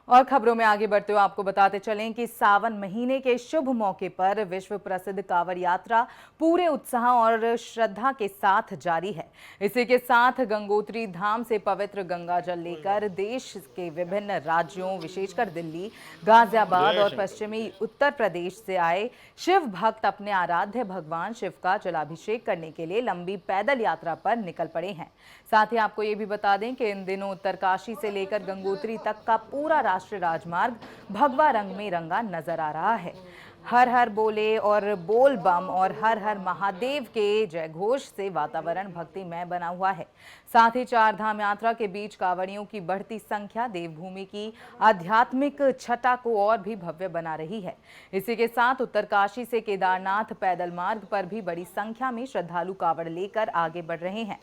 और खबरों में आगे बढ़ते हुए आपको बताते चलें कि सावन महीने के शुभ मौके पर विश्व प्रसिद्ध कांवड़ यात्रा पूरे उत्साह और श्रद्धा के साथ जारी है। इसी के साथ गंगोत्री धाम से पवित्र गंगा जल लेकर देश के विभिन्न राज्यों विशेषकर दिल्ली, गाजियाबाद और पश्चिमी उत्तर प्रदेश से आए शिव भक्त अपने आराध्य भगवान शिव का जलाभिषेक करने के लिए लंबी पैदल यात्रा पर निकल पड़े हैं। साथ ही आपको ये भी बता दें कि इन दिनों उत्तरकाशी से लेकर गंगोत्री तक का पूरा राष्ट्रीय राजमार्ग भगवा रंग में रंगा नजर आ रहा है। हर हर बोले और बोल बम और हर हर महादेव के जयघोष से वातावरण भक्तिमय बना हुआ है। साथ ही चार धाम यात्रा के बीच कांवड़ियों की बढ़ती संख्या देवभूमि की आध्यात्मिक छटा को और भी भव्य बना रही है। इसी के साथ उत्तरकाशी से केदारनाथ पैदल मार्ग पर भी बड़ी संख्या में श्रद्धालु कांवड़ लेकर आगे बढ़ रहे हैं।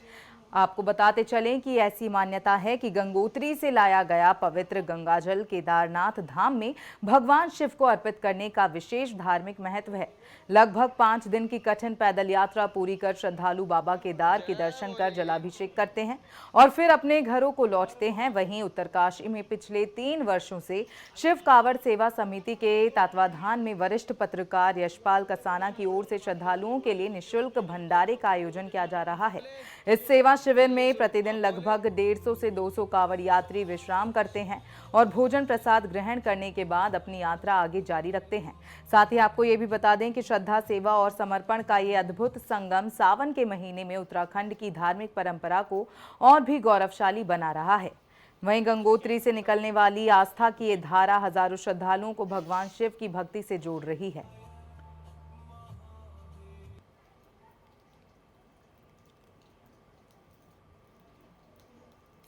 आपको बताते चलें कि ऐसी मान्यता है कि गंगोत्री से लाया गया पवित्र गंगाजल केदारनाथ धाम में भगवान शिव को अर्पित करने का विशेष धार्मिक महत्व है। लगभग 5 दिन की कठिन पैदल यात्रा पूरी कर श्रद्धालु बाबा केदार के दर्शन कर जलाभिषेक करते हैं और फिर अपने घरों को लौटते हैं। वहीं उत्तरकाशी में पिछले 3 वर्षों से शिव कांवड़ सेवा समिति के तत्वाधान में वरिष्ठ पत्रकार यशपाल कसाना की ओर से श्रद्धालुओं के लिए निःशुल्क भंडारे का आयोजन किया जा रहा है। इस सेवा शिविर में प्रतिदिन लगभग 150 से 200 कांवड़ यात्री विश्राम करते हैं और भोजन प्रसाद ग्रहण करने के बाद अपनी यात्रा आगे जारी रखते हैं। साथ ही आपको ये भी बता दें कि श्रद्धा, सेवा और समर्पण का ये अद्भुत संगम सावन के महीने में उत्तराखंड की धार्मिक परंपरा को और भी गौरवशाली बना रहा है। वहीं गंगोत्री से निकलने वाली आस्था की ये धारा हजारों श्रद्धालुओं को भगवान शिव की भक्ति से जोड़ रही है।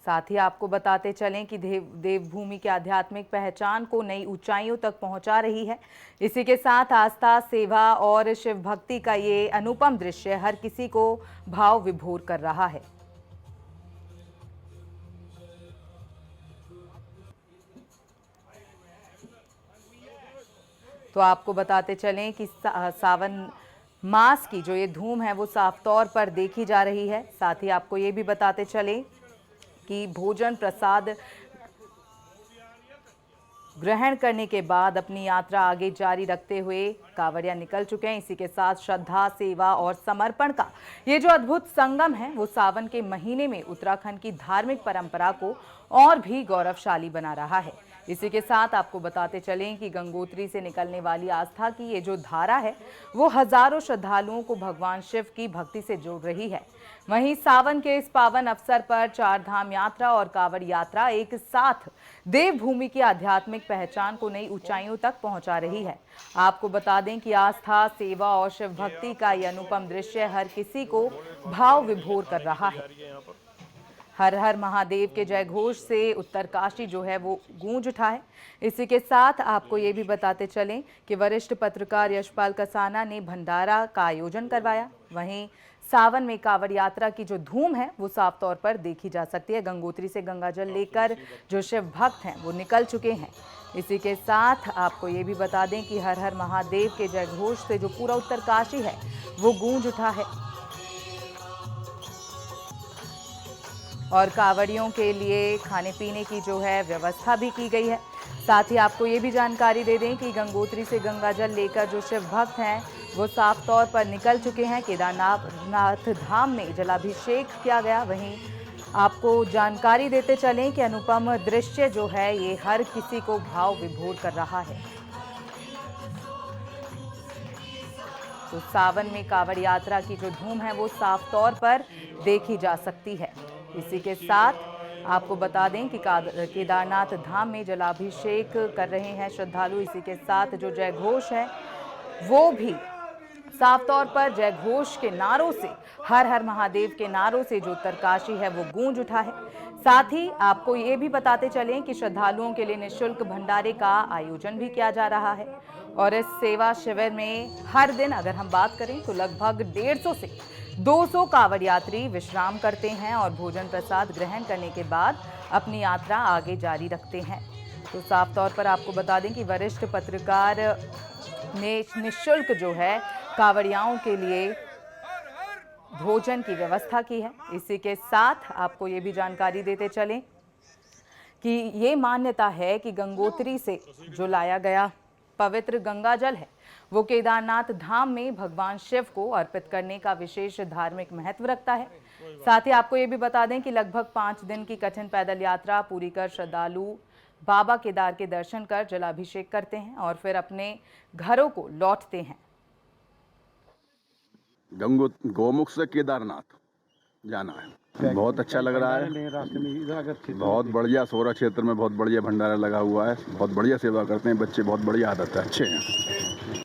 साथ ही आपको बताते चलें कि देवभूमि की आध्यात्मिक पहचान को नई ऊंचाइयों तक पहुंचा रही है। इसी के साथ आस्था, सेवा और शिव भक्ति का ये अनुपम दृश्य हर किसी को भाव विभोर कर रहा है। तो आपको बताते चलें कि सावन मास की जो ये धूम है वो साफ तौर पर देखी जा रही है। साथ ही आपको ये भी बताते चलें कि भोजन प्रसाद ग्रहण करने के बाद अपनी यात्रा आगे जारी रखते हुए कांवड़िया निकल चुके हैं। इसी के साथ श्रद्धा, सेवा और समर्पण का ये जो अद्भुत संगम है वो सावन के महीने में उत्तराखंड की धार्मिक परंपरा को और भी गौरवशाली बना रहा है। इसी के साथ आपको बताते चलें कि गंगोत्री से निकलने वाली आस्था की ये जो धारा है वो हजारों श्रद्धालुओं को भगवान शिव की भक्ति से जोड़ रही है। वहीं सावन के इस पावन अवसर पर चार धाम यात्रा और कांवड़ यात्रा एक साथ देवभूमि की आध्यात्मिक पहचान को नई ऊंचाइयों तक पहुंचा रही है। आपको बता दें कि आस्था, सेवा और शिव भक्ति का यह अनुपम दृश्य हर किसी को भाव विभोर कर रहा है। हर हर महादेव के जयघोष से उत्तरकाशी जो है वो गूंज उठा है। इसी के साथ आपको ये भी बताते चलें कि वरिष्ठ पत्रकार यशपाल कसाना ने भंडारा का आयोजन करवाया। वहीं सावन में कांवड़ यात्रा की जो धूम है वो साफ तौर पर देखी जा सकती है। गंगोत्री से गंगाजल लेकर जो शिव भक्त हैं वो निकल चुके हैं। इसी के साथ आपको ये भी बता दें कि हर हर महादेव के जयघोष से जो पूरा उत्तरकाशी है वो गूंज उठा है और कांवड़ियों के लिए खाने पीने की जो है व्यवस्था भी की गई है। साथ ही आपको ये भी जानकारी दे दें कि गंगोत्री से गंगाजल लेकर जो शिव भक्त हैं वो साफ तौर पर निकल चुके हैं। केदारनाथ धाम में जलाभिषेक किया गया। वहीं आपको जानकारी देते चलें कि अनुपम दृश्य जो है ये हर किसी को भाव विभोर कर रहा है। तो सावन में कांवड़ यात्रा की जो धूम है वो साफ तौर पर देखी जा सकती है। इसी के साथ आपको बता दें कि केदारनाथ धाम में जलाभिषेक कर रहे हैं श्रद्धालु। इसी के साथ जो जयघोष है वो भी साफ तौर पर जयघोष के नारों से, हर हर महादेव के नारों से जो उत्तरकाशी है वो गूंज उठा है। साथ ही आपको ये भी बताते चलें कि श्रद्धालुओं के लिए निःशुल्क भंडारे का आयोजन भी किया जा रहा है और इस सेवा शिविर में हर दिन अगर हम बात करें तो लगभग 150 से 200 कांवड़ यात्री विश्राम करते हैं और भोजन प्रसाद ग्रहण करने के बाद अपनी यात्रा आगे जारी रखते हैं। तो साफ तौर पर आपको बता दें कि वरिष्ठ पत्रकार ने निःशुल्क जो है कांवड़ियाओं के लिए भोजन की व्यवस्था की है। इसी के साथ आपको ये भी जानकारी देते चलें कि ये मान्यता है कि गंगोत्री से जो लाया गया पवित्र गंगा जल है वो केदारनाथ धाम में भगवान शिव को अर्पित करने का विशेष धार्मिक महत्व रखता है। साथ ही आपको ये भी बता दें कि लगभग 5 दिन की कठिन पैदल यात्रा पूरी कर श्रद्धालु बाबा केदार के दर्शन कर जलाभिषेक करते हैं और फिर अपने घरों को लौटते हैं। गौमुख से केदारनाथ जाना है। बहुत अच्छा लग रहा है। बहुत बढ़िया सोरा क्षेत्र में बहुत बढ़िया भंडारा लगा हुआ है। बहुत बढ़िया सेवा करते हैं बच्चे, बहुत बढ़िया आदत है, अच्छे हैं।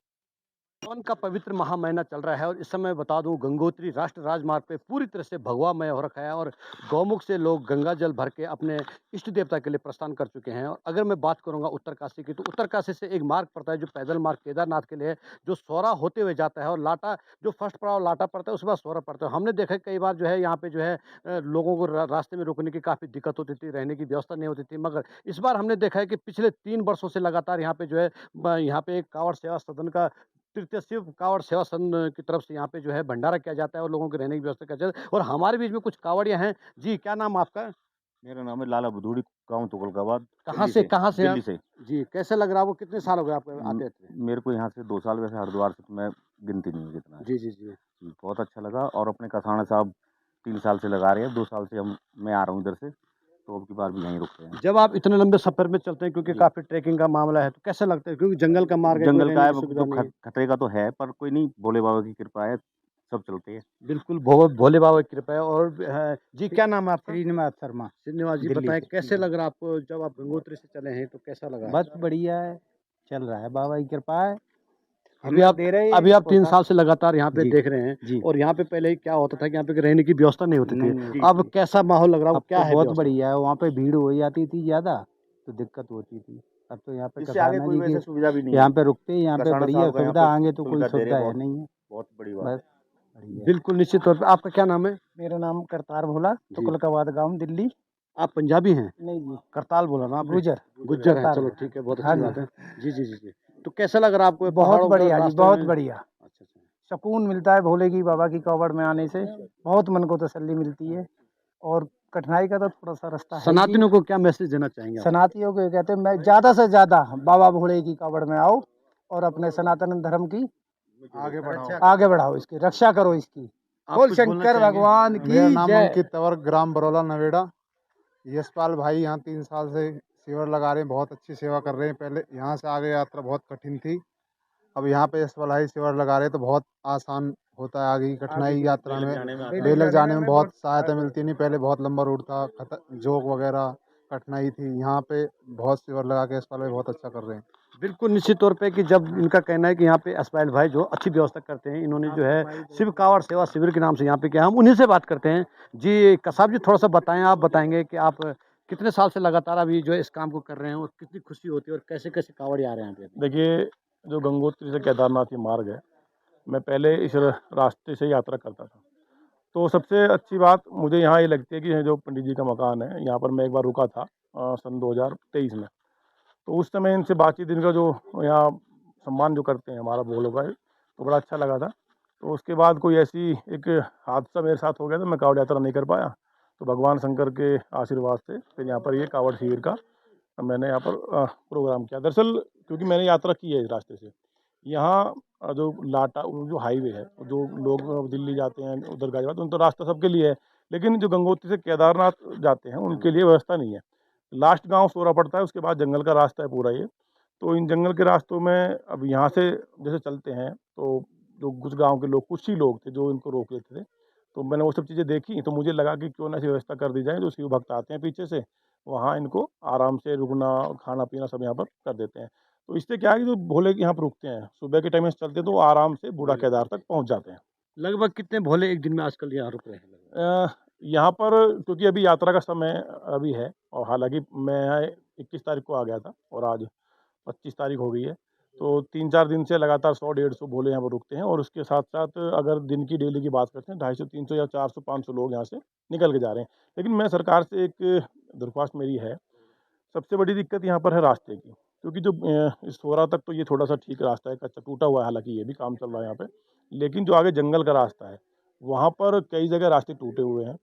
सावन का पवित्र महा महीना चल रहा है और इस समय बता दूं गंगोत्री राष्ट्रीय राजमार्ग पे पूरी तरह से भगवामय हो रखा है और गौमुख से लोग गंगा जल भर के अपने इष्ट देवता के लिए प्रस्थान कर चुके हैं। और अगर मैं बात करूंगा उत्तरकाशी की, तो उत्तरकाशी से एक मार्ग पड़ता है जो पैदल मार्ग केदारनाथ के लिए है, जो सोरा होते हुए जाता है और लाटा जो फर्स्ट पड़ाव लाटा पड़ता है उसके बाद सोरा पड़ता है। हमने देखा कई बार जो है यहाँ पे जो है लोगों को रास्ते में रुकने की काफ़ी दिक्कत होती थी, रहने की व्यवस्था नहीं होती थी, मगर इस बार हमने देखा है कि पिछले 3 वर्षों से लगातार यहाँ पे जो है यहाँ पे एक कांवड़ सेवा सदन का तृतीय शिव कांवड़ सेवा संघ की तरफ से यहाँ पे जो है भंडारा किया जाता है और लोगों के रहने की व्यवस्था किया जाता है। और हमारे बीच में कुछ कांवड़िया हैं। जी, क्या नाम आपका? मेरा नाम है लाला बुधूड़ी, गाँव तुगलकाबाद। कहाँ से दिल्ली आप? से। जी, कैसे लग रहा है? वो कितने साल हो गए आपको आते थे? मेरे को यहाँ से 2 साल, वैसे हरिद्वार से तो मैं गिनती नहीं है कितना है। जी जी जी। जी, बहुत अच्छा लगा। और अपने कसाना साहब 3 साल से लगा रहे हैं, 2 साल से मैं आ रहा हूँ इधर से, तो अब की बार भी यहीं रुकते हैं। जब आप इतने लंबे सफर में चलते हैं, क्योंकि काफी ट्रैकिंग का मामला है, तो कैसे लगता है? क्योंकि जंगल का मार्ग है, कोई जंगल का रहने है, की सुविधा तो नहीं है। खतरे का तो है, पर कोई नहीं, भोले बाबा की कृपा है, सब चलते हैं। बिल्कुल, भोले बाबा की कृपा है। और जी, क्या नाम है आपका? श्रीनिवास शर्मा। श्रीनिवास जी, दिल्ली बताएं से। कैसे लग रहा है आपको जब आप गंगोत्री से चले हैं, तो कैसा लगा? बस बढ़िया है, चल रहा है, बाबा की कृपा है। अभी आप 3 साल से लगातार यहाँ पे जी, देख रहे हैं जी। और यहाँ पे पहले क्या होता था कि यहाँ पे रहने की व्यवस्था नहीं होती नहीं थी, होती अब कैसा माहौल लग रहा है? अब क्या तो है बहुत व्यवस्था? बढ़िया है, वहाँ पे भीड़ हो जाती थी ज़्यादा, तो दिक्कत होती थी। अब तो यहाँ पे इससे आगे कसाना कोई जी वैसे की सुविधा भी नहीं यहाँ है। पे रुकते हैं, यहाँ पे कसाना बढ़िया साहब का यहाँ सुविधा, पे आगे तो कोई सुविधा दे रहे सुविधा हैं, है नहीं है, बहुत बड़ी बात। बस बढ़िया। बिल्कुल, निश्चित तौर पे। आपका क्या नाम है? मेरा नाम करतार भोला, तुगलकाबाद गाँव, दिल्ली। आप पंजाबी हैं? नहीं जी, करताल बोला ना आपने? गुजर। गुज्जर हैं, करतार चलो बोला। ठीक है, बहुत हाँ अच्छी जी। बात है। जी जी जी जी। तो कैसा लग रहा है आपको ये बहुत पहाड़ों पर बढ़िया जी, रास्ते बहुत में? बढ़िया। अच्छा अच्छा। सुकून मिलता है भोले की बाबा की कावड़ में आने से, बहुत मन को तसल्ली मिलती है। और कठिनाई का तो थोड़ा सा रास्ता है ही। सनातनियों को क्या मैसेज देना चाहेंगे आप? सनातियों को ये कहते हैं, मैं ज़्यादा से ज़्यादा बाबा भोले की कावड़ में आओ और अपने सनातन धर्म की आगे बढ़ाओ, इसकी रक्षा करो, इसकी। आप बोल कुछ बोलना शंकर चाहेंगे? भगवान की मेरा नाम जय। अंकित तंवर, ग्राम बरौला नवेड़ा। यशपाल भाई यहाँ 3 साल से शिविर लगा रहे हैं, बहुत अच्छी सेवा कर रहे हैं। पहले यहाँ से आगे यात्रा बहुत कठिन थी, अब यहाँ पे यशपाल भाई शिविर लगा रहे हैं तो बहुत आसान होता है। आगे की कठिनाई यात्रा में बेलक जाने में बहुत सहायता मिलती नहीं, पहले बहुत लंबा रूट था, जोक वगैरह कठिनाई थी। यहाँ पे बहुत शिविर लगा के यशपाल भाई बहुत अच्छा कर रहे हैं। बिल्कुल, निश्चित तौर पे कि जब इनका कहना है कि यहाँ पे अस्पाइल भाई जो अच्छी व्यवस्था करते हैं, इन्होंने जो है शिव कांवड़ सेवा शिविर के नाम से यहाँ पे किया, हम उन्हीं से बात करते हैं। जी कसाब जी, थोड़ा सा बताएं, आप बताएंगे कि आप कितने साल से लगातार अभी जो है इस काम को कर रहे हैं और कितनी खुशी होती है और कैसे कैसे कांवड़ आ रहे हैं यहाँ पे? देखिए, जो गंगोत्री से केदारनाथ ये मार्ग है, मैं पहले इस रास्ते से यात्रा करता था। तो सबसे अच्छी बात मुझे यहाँ ये लगती है कि जो पंडित जी का मकान है, यहाँ पर मैं एक बार रुका था सन 2023 में। तो उस समय इनसे बातचीत, इनका जो यहाँ सम्मान जो करते हैं हमारा भोलों का, तो बड़ा अच्छा लगा था। तो उसके बाद कोई ऐसी एक हादसा मेरे साथ हो गया था, मैं कावड़ यात्रा नहीं कर पाया। तो भगवान शंकर के आशीर्वाद से फिर यहाँ पर ये कावड़ शिविर का मैंने यहाँ पर प्रोग्राम किया। दरअसल क्योंकि मैंने यात्रा की है इस रास्ते से, यहाँ जो लाटा जो हाईवे है, जो लोग दिल्ली जाते हैं, उधर गाजियाबाद, तो उन तो रास्ता सबके लिए है, लेकिन जो गंगोत्री से केदारनाथ जाते हैं उनके लिए व्यवस्था नहीं है। लास्ट गांव सोरा पड़ता है, उसके बाद जंगल का रास्ता है पूरा ये। तो इन जंगल के रास्तों में अब यहाँ से जैसे चलते हैं, तो जो कुछ गाँव के लोग, कुछ ही लोग थे जो इनको रोक लेते थे। तो मैंने वो सब चीज़ें देखी, तो मुझे लगा कि क्यों ना ऐसी व्यवस्था कर दी जाए, जो शिव भक्त आते हैं पीछे से, वहाँ इनको आराम से रुकना, खाना पीना सब यहाँ पर कर देते हैं। तो इससे क्या है कि जो भोले के यहाँ पर रुकते हैं, सुबह के टाइम से चलते हैं, तो वो आराम से बूढ़ा केदार तक पहुँच जाते हैं। लगभग कितने भोले एक दिन में आजकल यहाँ रुक रहे हैं? यहाँ पर क्योंकि अभी यात्रा का समय अभी है, और हालांकि मैं यहाँ 21 तारीख को आ गया था और आज 25 तारीख हो गई है, तो 3-4 दिन से लगातार 100-150 भोले यहाँ पर रुकते हैं। और उसके साथ साथ अगर दिन की डेली की बात करते हैं, 250-300 या 400-500 लोग यहाँ से निकल के जा रहे हैं। लेकिन मैं सरकार से एक दरख्वास्त मेरी है, सबसे बड़ी दिक्कत यहाँ पर है रास्ते की, क्योंकि जो इस सोरा तक तो ये थोड़ा सा ठीक रास्ता है, कच्चा टूटा हुआ है, हालांकि ये भी काम चल रहा है यहाँ पे, लेकिन जो आगे जंगल का रास्ता है, वहाँ पर कई जगह रास्ते टूटे हुए हैं।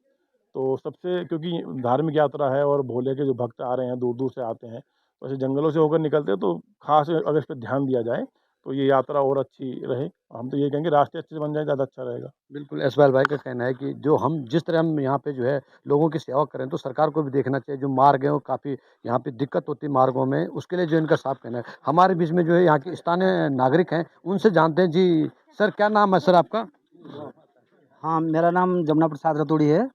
तो सबसे, क्योंकि धार्मिक यात्रा है और भोले के जो भक्त आ रहे हैं दूर दूर से आते हैं, तो ऐसे जंगलों से होकर निकलते हैं, तो खास अगर इस पर ध्यान दिया जाए तो ये यात्रा और अच्छी रहे। हम तो ये कहेंगे रास्ते अच्छे से बन जाए, ज़्यादा अच्छा रहेगा। बिल्कुल, यशपाल भाई का कहना है कि जो हम जिस तरह हम यहाँ पे जो है लोगों की सेवा करें, तो सरकार को भी देखना चाहिए। जो मार्ग है वो काफ़ी यहाँ पे दिक्कत होती है मार्गों में, उसके लिए जो इनका साफ कहना है। हमारे बीच में जो है यहाँ के स्थानीय नागरिक हैं, उनसे जानते हैं। जी सर, क्या नाम है सर आपका? हाँ, मेरा नाम जमुना प्रसाद रतूड़ी है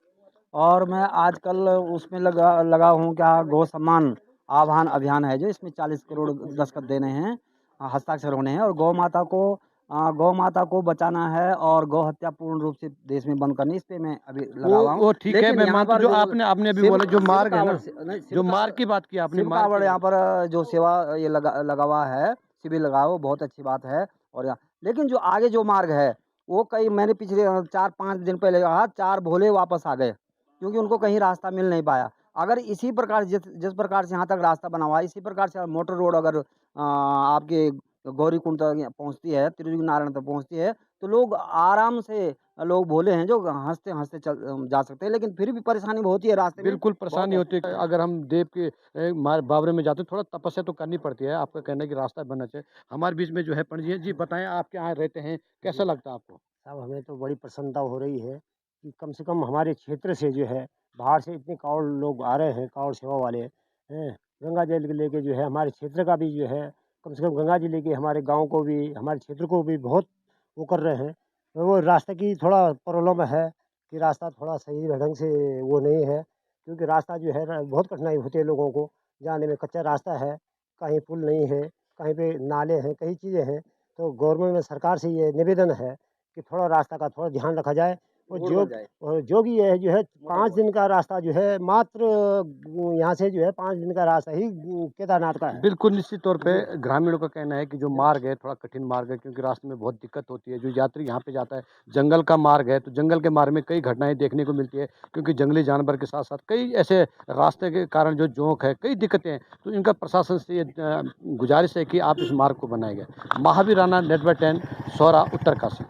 और मैं आजकल उसमें लगा लगा हूँ, क्या गौ सम्मान आह्वान अभियान है जो इसमें 40 करोड़ दस्तखत देने हैं, हस्ताक्षर होने हैं और गौ माता को बचाना है और गौ हत्या पूर्ण रूप से देश में बंद करनी, इस पे मैं अभी लगा हुआ हूँ। वो ठीक है, लेकिन मैं यहाँ मानता हूँ पर जो आपने अभी बोला जो मार्ग है ना, जो मार्ग की बात की आपने, शिव मार्ग कावड़ की यहाँ पर जो सेवा ये लगा हुआ है, शिविर लगा हुआ है, वो बहुत अच्छी बात है। और यहाँ लेकिन जो आगे जो मार्ग है वो कई मैंने पिछले 4-5 दिन पहले कहा, 4 भोले वापस आ गए क्योंकि उनको कहीं रास्ता मिल नहीं पाया। अगर इसी प्रकार जिस जिस प्रकार से यहाँ तक रास्ता बना हुआ है, इसी प्रकार से मोटर रोड अगर आपके गौरीकुंड तक पहुँचती है, त्रियुगी नारायण तक पहुँचती है, तो लोग आराम से, लोग भोले हैं जो हँसते-हँसते चल जा सकते हैं, लेकिन फिर भी परेशानी बहुत ही है रास्ते में। बिल्कुल परेशानी होती है। अगर हम देव के बावरे में जाते हैं, थोड़ा तपस्या तो करनी पड़ती है। आपका कहना है कि रास्ता बनना चाहिए। हमारे बीच में जो है पंडित जी हैं। जी बताएं, आप यहाँ रहते हैं, कैसा लगता है आपको? साहब हमें तो बड़ी प्रसन्नता हो रही है कि कम से कम हमारे क्षेत्र से जो है बाहर से इतने कावड़ लोग आ रहे हैं, कावड़ सेवा वाले हैं। गंगा जल के लेके जो है हमारे क्षेत्र का भी जो है, कम से कम गंगा जी लेके हमारे गांव को भी, हमारे क्षेत्र को भी बहुत वो कर रहे हैं। तो वो रास्ते की थोड़ा प्रॉब्लम है कि रास्ता थोड़ा सही ढंग से वो नहीं है, क्योंकि रास्ता जो है ना बहुत कठिनाई होती है लोगों को जाने में। कच्चा रास्ता है, कहीं पुल नहीं है, कहीं पे नाले हैं, कई चीज़ें हैं। तो गवर्नमेंट में सरकार से ये निवेदन है कि थोड़ा रास्ता का थोड़ा ध्यान रखा जाए। और जो भी है जो है 5 दिन का रास्ता जो है मात्र यहाँ से जो है 5 दिन का रास्ता ही केदारनाथ का है। बिल्कुल, निश्चित तौर पे ग्रामीणों का कहना है कि जो मार्ग है थोड़ा कठिन मार्ग है, क्योंकि रास्ते में बहुत दिक्कत होती है। जो यात्री यहाँ पे जाता है, जंगल का मार्ग है, तो जंगल के मार्ग में कई घटनाएं देखने को मिलती है, क्योंकि जंगली जानवर के साथ साथ कई ऐसे रास्ते के कारण जो जोंक है, कई दिक्कतें हैं। तो इनका प्रशासन से ये गुजारिश है कि आप इस मार्ग को बनाएंगे। महावीर राणा, नेटवर्क 10, सौरा, उत्तरकाशी।